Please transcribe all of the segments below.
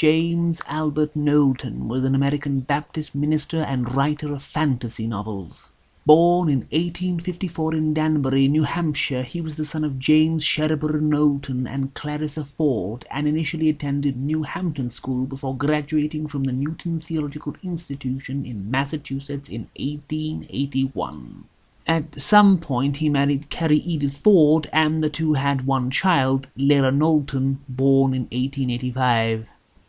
James Albert Knowlton was an American Baptist minister and writer of fantasy novels. Born in 1854 in Danbury, New Hampshire, he was the son of James Sherburne Knowlton and Clarissa Ford, and initially attended New Hampton School before graduating from the Newton Theological Institution in Massachusetts in 1881. At some point he married Carrie Edith Ford, and the two had one child, Lara Knowlton, born in 1885.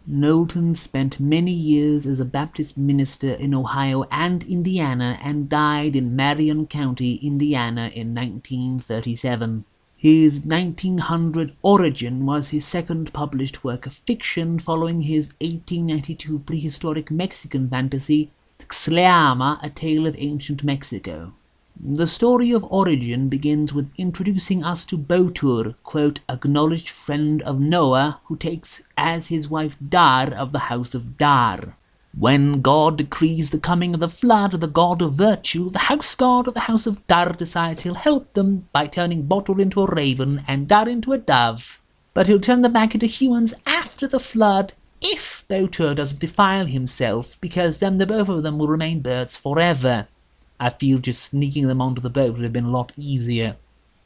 Knowlton spent many years as a Baptist minister in Ohio and Indiana and died in Marion County, Indiana in 1937. His 1900 Origin was his second published work of fiction, following his 1892 prehistoric Mexican fantasy, Xtlaama, A Tale of Ancient Mexico. The story of Origin begins with introducing us to Botur, quote, acknowledged friend of Noah, who takes as his wife Dar of the house of Dar. When God decrees the coming of the flood, the god of virtue, the house god of the house of Dar decides he'll help them by turning Botur into a raven and Dar into a dove. But he'll turn them back into humans after the flood if Botur doesn't defile himself, because then the both of them will remain birds forever. I feel just sneaking them onto the boat would have been a lot easier.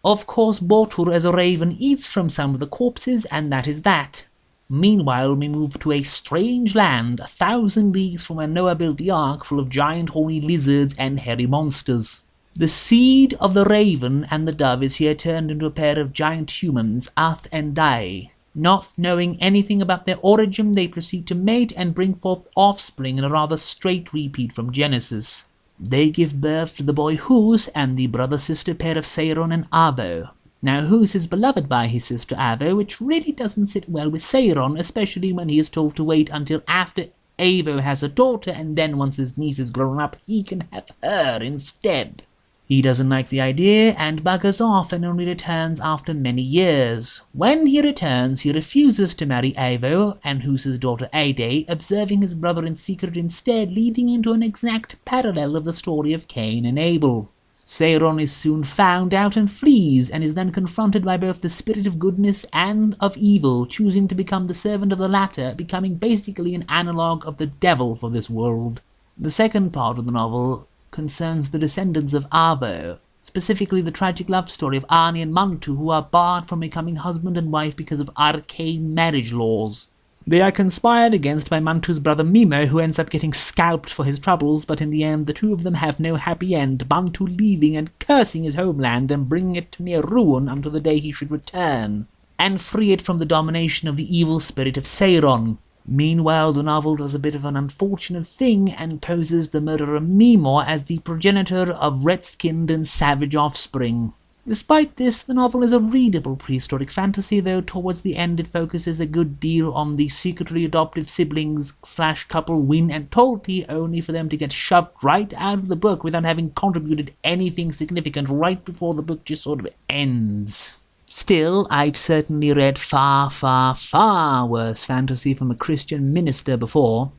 Of course, Botur as a raven eats from some of the corpses, and that is that. Meanwhile, we move to a strange land, 1,000 leagues from where Noah built the ark, full of giant horny lizards and hairy monsters. The seed of the raven and the dove is here turned into a pair of giant humans, Ath and Dai. Not knowing anything about their origin, they proceed to mate and bring forth offspring in a rather straight repeat from Genesis. They give birth to the boy Hus and the brother-sister pair of Seiron and Avo. Now Hus is beloved by his sister Avo, which really doesn't sit well with Seiron, especially when he is told to wait until after Avo has a daughter, and then once his niece is grown up, he can have her instead. He doesn't like the idea and buggers off and only returns after many years. When he returns, he refuses to marry Avo and Hus's daughter Ade, observing his brother in secret instead, leading into an exact parallel of the story of Cain and Abel. Seiron is soon found out and flees, and is then confronted by both the spirit of goodness and of evil, choosing to become the servant of the latter, becoming basically an analogue of the devil for this world. The second part of the novel concerns the descendants of Avo, specifically the tragic love story of Arni and Mantu, who are barred from becoming husband and wife because of arcane marriage laws. They are conspired against by Mantu's brother Mimo, who ends up getting scalped for his troubles, but in the end the two of them have no happy end, Mantu leaving and cursing his homeland and bringing it to near ruin until the day he should return, and free it from the domination of the evil spirit of Seiron. Meanwhile, the novel does a bit of an unfortunate thing and poses the murderer Mimor as the progenitor of red-skinned and savage offspring. Despite this, the novel is a readable prehistoric fantasy, though towards the end it focuses a good deal on the secretly adoptive siblings/couple Win and Tolti, only for them to get shoved right out of the book without having contributed anything significant right before the book just sort of ends. Still, I've certainly read far, far, far worse fantasy from a Christian minister before.